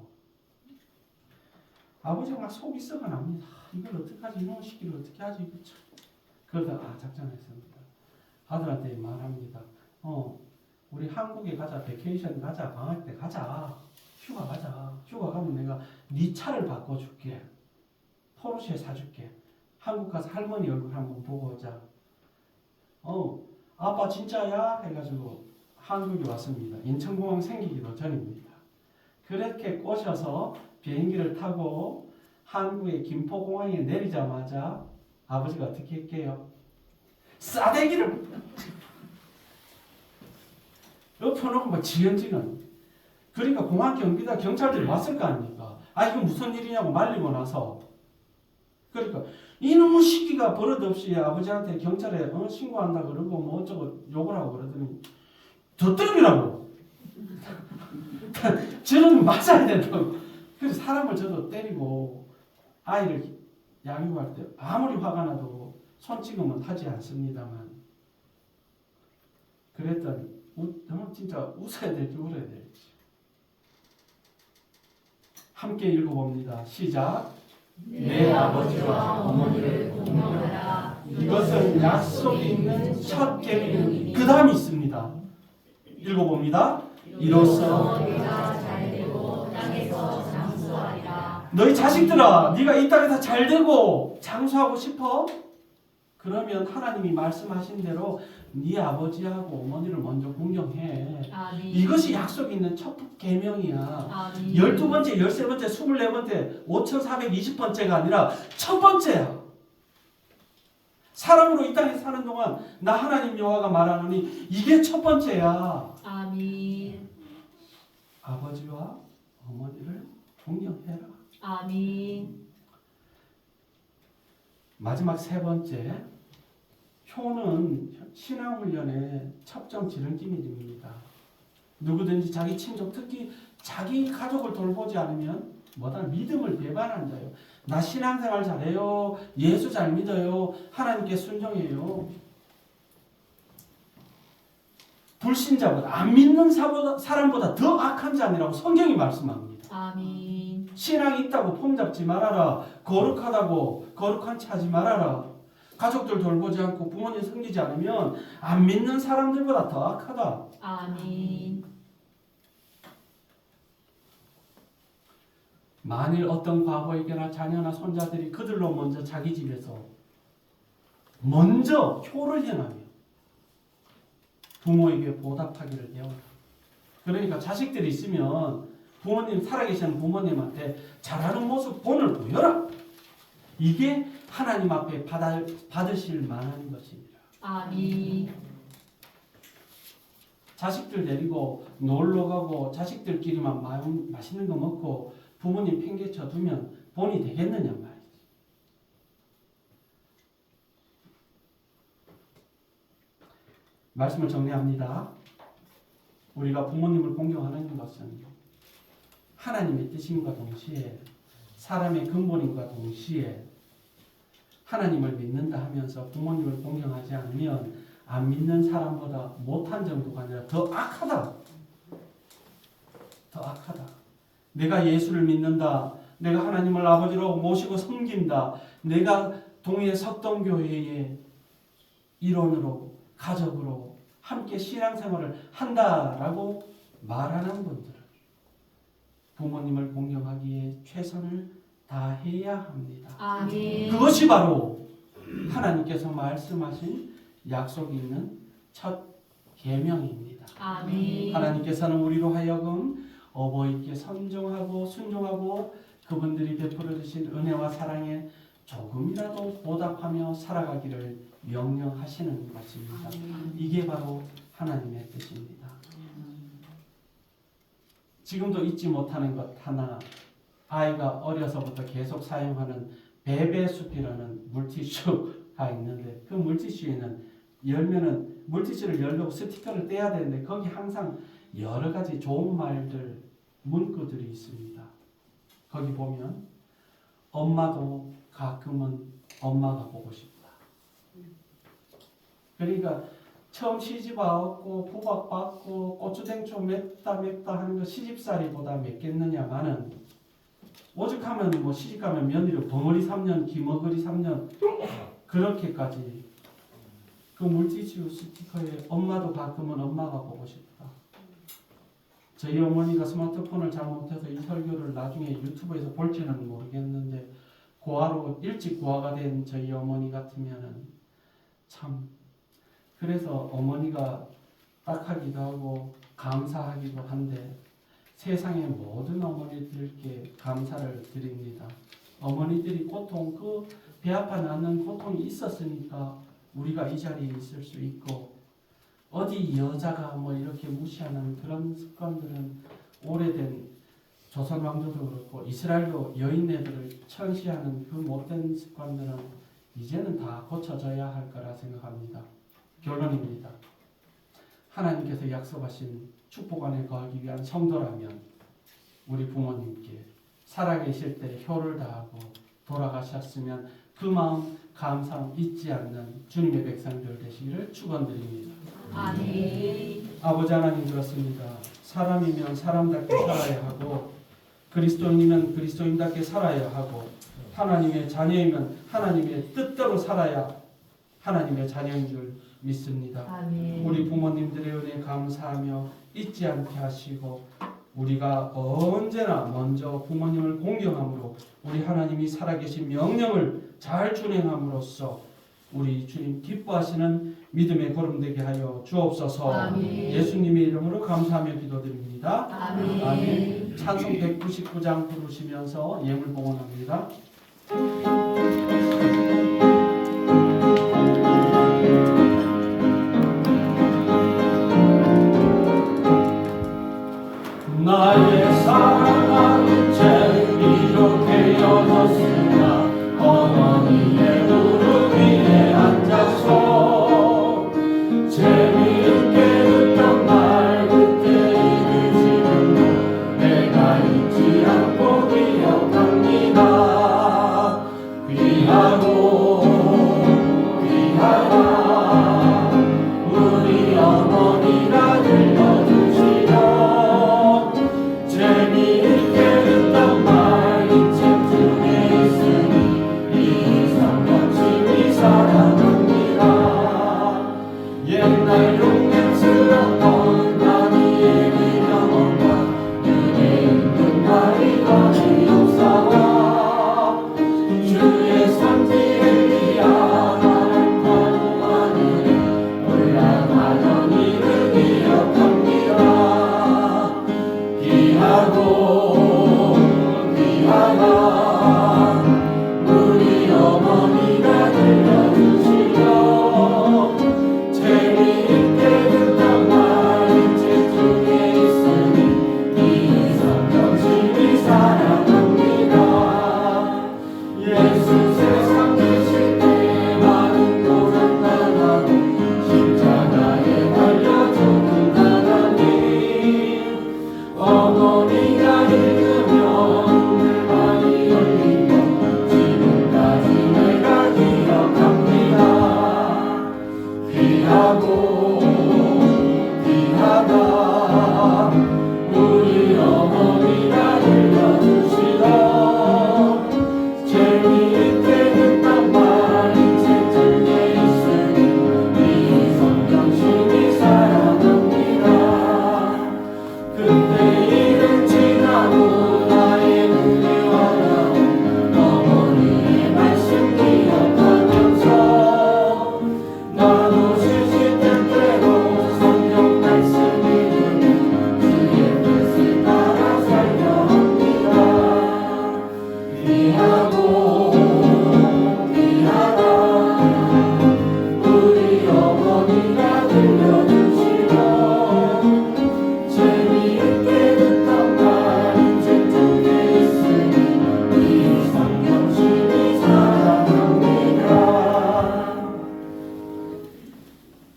[SPEAKER 1] 아버지가 막 속이 썩어 납니다. 이걸 어떡하지? 이놈의 시기를 어떻게 하지? 이거 참. 그러다가 작정했습니다. 아들한테 말합니다. 우리 한국에 가자. 베케이션 가자. 방학 때 가자. 휴가 가자. 휴가 가면 내가 네 차를 바꿔줄게. 포르쉐 사줄게. 한국 가서 할머니 얼굴 한번 보고 오자. 아빠 진짜야? 해가지고 한국에 왔습니다. 인천공항 생기기도 전입니다. 그렇게 꼬셔서 비행기를 타고 한국의 김포공항에 내리자마자 아버지가 어떻게 했게요? 싸대기를 엎어놓고 막 지연지연. 그러니까 공항 경비다 경찰들이 왔을 거 아닙니까? 아 이건 무슨 일이냐고 말리고 나서 그러니까 이놈의 시기가 버릇없이 아버지한테 경찰에 신고한다 그러고 뭐 어쩌고 욕을 하고 그러더니 더 때리라고. 저는 맞아야 된다고. 그래서 사람을 저도 때리고 아이를 양육할 때 아무리 화가 나도 손찌검은 하지 않습니다만 그랬더니 진짜 웃어야 될지 울어야 될지 함께 읽어봅니다. 시작.
[SPEAKER 2] 내 아버지와 어머니를 공경하라.
[SPEAKER 1] 이것은 약속이 있는 첫 계명입니다. 그 다음이 있습니다. 읽어봅니다. 이로써
[SPEAKER 2] 내가 잘되고 땅에서 장수하리라.
[SPEAKER 1] 너희 자식들아, 네가 이 땅에서 잘되고 장수하고 싶어? 그러면 하나님이 말씀하신 대로 네 아버지하고 어머니를 먼저 공경해.
[SPEAKER 2] 아멘.
[SPEAKER 1] 이것이 약속 있는 첫 계명이야.
[SPEAKER 2] 아멘.
[SPEAKER 1] 12번째, 13번째, 24번째, 5420번째가 아니라 첫 번째야. 사람으로 이 땅에 사는 동안 나 하나님 여호와가 말하노니 이게 첫 번째야.
[SPEAKER 2] 아멘.
[SPEAKER 1] 아버지와 어머니를 공경해라.
[SPEAKER 2] 아멘.
[SPEAKER 1] 마지막 세 번째, 효는 신앙훈련의 첩정 지름길입니다. 누구든지 자기 친족, 특히 자기 가족을 돌보지 않으면 뭐다 믿음을 배반한 자요. 나 신앙생활 잘해요. 예수 잘 믿어요. 하나님께 순종해요. 불신자보다 안 믿는 사람보다 더 악한 자니라고 성경이 말씀합니다.
[SPEAKER 2] 아멘.
[SPEAKER 1] 신앙이 있다고 폼잡지 말아라. 거룩하다고 거룩한 체 하지 말아라. 가족들 돌보지 않고 부모님 섬기지 않으면 안 믿는 사람들보다 더 악하다.
[SPEAKER 2] 아멘.
[SPEAKER 1] 만일 어떤 과부에게나 자녀나 손자들이 그들로 먼저 자기 집에서 먼저 효를 행하며 부모에게 보답하기를 배워라. 그러니까 자식들이 있으면 부모님, 살아계시는 부모님한테 잘하는 모습 본을 보여라. 이게 하나님 앞에 받으실 만한 것입니다.
[SPEAKER 2] 아멘.
[SPEAKER 1] 자식들 데리고 놀러 가고 자식들끼리만 맛있는 거 먹고 부모님 팽개쳐 두면 본이 되겠느냐 말이지. 말씀을 정리합니다. 우리가 부모님을 공경하는 것은 하나님의 뜻임과 동시에 사람의 근본임과 동시에 하나님을 믿는다 하면서 부모님을 공경하지 않으면 안 믿는 사람보다 못한 정도가 아니라 더 악하다. 더 악하다. 내가 예수를 믿는다. 내가 하나님을 아버지로 모시고 섬긴다. 내가 동해 석동교회의 일원으로 가족으로 함께 신앙생활을 한다라고 말하는 분들은 부모님을 공경하기에 최선을 다해야 합니다.
[SPEAKER 2] 아멘.
[SPEAKER 1] 그것이 바로 하나님께서 말씀하신 약속이 있는 첫 계명입니다.
[SPEAKER 2] 아멘.
[SPEAKER 1] 하나님께서는 우리로 하여금 어버이께 선종하고 순종하고 그분들이 베풀어 주신 은혜와 사랑에 조금이라도 보답하며 살아가기를 명령하시는 것입니다. 이게 바로 하나님의 뜻입니다. 지금도 잊지 못하는 것 하나, 아이가 어려서부터 계속 사용하는 베베숲이라는 물티슈가 있는데 그 물티슈에는 열면은 물티슈를 열고 스티커를 떼야 되는데 거기 항상 여러 가지 좋은 말들, 문구들이 있습니다. 거기 보면 엄마도 가끔은 엄마가 보고 싶다. 그러니까 처음 시집 와갖고 부박받고 고추냉초 맵다 하는 거 시집살이보다 맵겠느냐마는 오죽하면 뭐 시집가면 며느리 벙어리 3년 기머거리 3년 그렇게까지 그 물티슈 스티커에 엄마도 가끔은 엄마가 보고 싶다. 저희 어머니가 스마트폰을 잘못해서 이 설교를 나중에 유튜브에서 볼지는 모르겠는데 고아로 일찍 고아가 된 저희 어머니 같으면은 참 그래서 어머니가 딱하기도 하고 감사하기도 한데 세상의 모든 어머니들께 감사를 드립니다. 어머니들이 고통 그 배 아파 낳는 고통이 있었으니까 우리가 이 자리에 있을 수 있고 어디 여자가 뭐 이렇게 무시하는 그런 습관들은 오래된 조선 왕조도 그렇고 이스라엘도 여인네들을 천시하는 그 못된 습관들은 이제는 다 고쳐져야 할 거라 생각합니다. 결론입니다. 하나님께서 약속하신 축복 안에 거하기 위한 성도라면 우리 부모님께 살아계실 때 효를 다하고 돌아가셨으면 그 마음 감사함 잊지 않는 주님의 백성들 되시기를 축원드립니다.
[SPEAKER 2] 아멘.
[SPEAKER 1] 아버지 하나님 그렇습니다. 사람이면 사람답게 살아야 하고 그리스도인이면 그리스도인답게 살아야 하고 하나님의 자녀이면 하나님의 뜻대로 살아야 하나님의 자녀인 줄 믿습니다.
[SPEAKER 2] 아멘.
[SPEAKER 1] 우리 부모님들의 은혜 감사하며 잊지 않게 하시고 우리가 언제나 먼저 부모님을 공경함으로 우리 하나님이 살아계신 명령을 잘 준행함으로써 우리 주님 기뻐하시는 믿음의 걸음되게 하여 주옵소서.
[SPEAKER 2] 아멘.
[SPEAKER 1] 예수님의 이름으로 감사하며 기도드립니다.
[SPEAKER 2] 아멘.
[SPEAKER 1] 아멘. 찬송 199장 부르시면서 예물 봉헌합니다. 나의 사랑하는 죄 이렇게 여졌으나 어머니의 무릎 위에 앉아서 재미있게 듣던 말 그때 이를 지금도 내가 잊지 않고 기억합니다. 귀한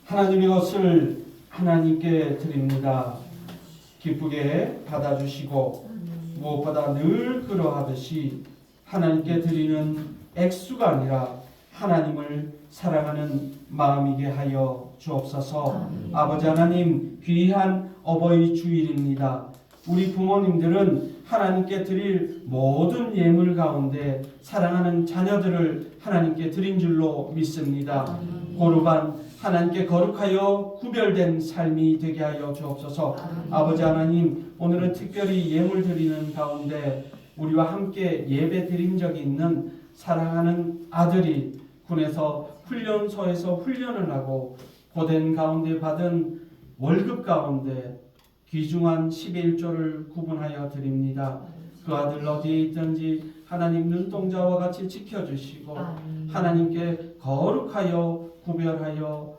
[SPEAKER 1] 하나님의 것을 하나님께 드립니다. 기쁘게 받아주시고 무엇보다 늘 그러하듯이 하나님께 드리는 액수가 아니라 하나님을 사랑하는 마음이게 하여 주옵소서. 아버지 하나님, 귀한 어버이 주일입니다. 우리 부모님들은 하나님께 드릴 모든 예물 가운데 사랑하는 자녀들을 하나님께 드린 줄로 믿습니다. 고르반 하나님께 거룩하여 구별된 삶이 되게 하여 주옵소서. 아버지 하나님, 오늘은 특별히 예물 드리는 가운데 우리와 함께 예배 드린 적이 있는 사랑하는 아들이 군에서 훈련소에서 훈련을 하고 고된 가운데 받은 월급 가운데 귀중한 11조를 구분하여 드립니다. 그 아들 어디에 있든지 하나님 눈동자와 같이 지켜주시고 하나님께 거룩하여 구별하여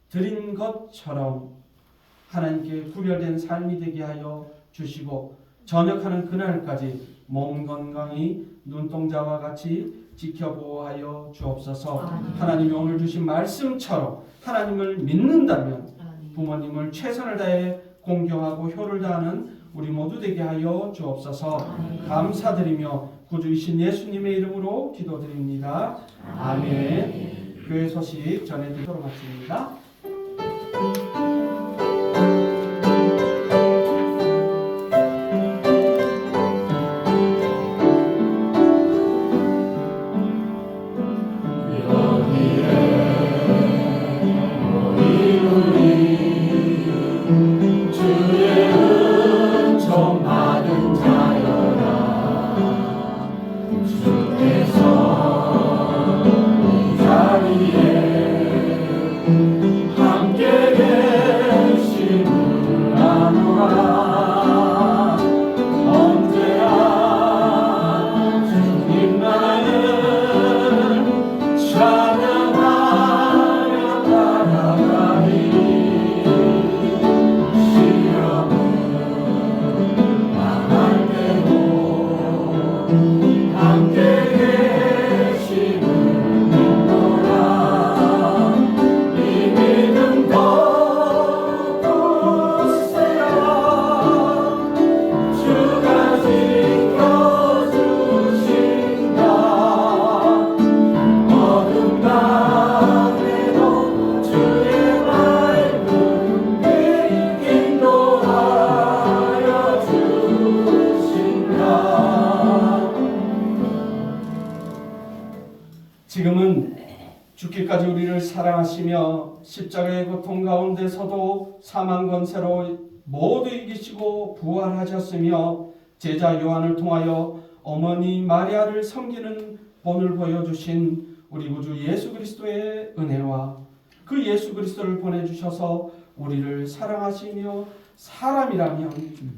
[SPEAKER 1] 드린 것처럼 하나님께 구별된 삶이 되게 하여 주시고 전역하는 그날까지 몸 건강히 눈동자와 같이 지켜보호하여 주옵소서. 하나님이 오늘 주신 말씀처럼 하나님을 믿는다면 부모님을 최선을 다해 공경하고 효를 다하는 우리 모두 되게 하여 주옵소서. 감사드리며 구주이신 예수님의 이름으로 기도드립니다. 아멘. 교회 소식 전해드리도록 하겠습니다. 지금은 죽기까지 우리를 사랑하시며 십자가의 고통 가운데서도 사망 권세로 모두 이기시고 부활하셨으며 제자 요한을 통하여 어머니 마리아를 섬기는 본을 보여주신 우리 구주 예수 그리스도의 은혜와 그 예수 그리스도를 보내주셔서 우리를 사랑하시며 사람이라면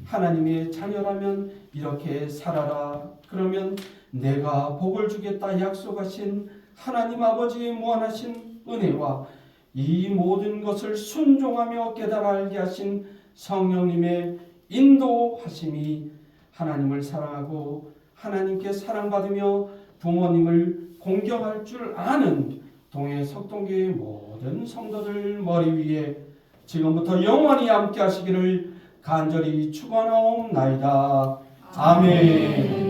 [SPEAKER 1] 하나님의 자녀라면 이렇게 살아라. 그러면 내가 복을 주겠다 약속하신 하나님 아버지의 무한하신 은혜와 이 모든 것을 순종하며 깨달아 알게 하신 성령님의 인도하심이 하나님을 사랑하고 하나님께 사랑받으며 부모님을 공경할 줄 아는 동해 석동교의 모든 성도들 머리 위에 지금부터 영원히 함께 하시기를 간절히 축원하옵나이다. 아멘.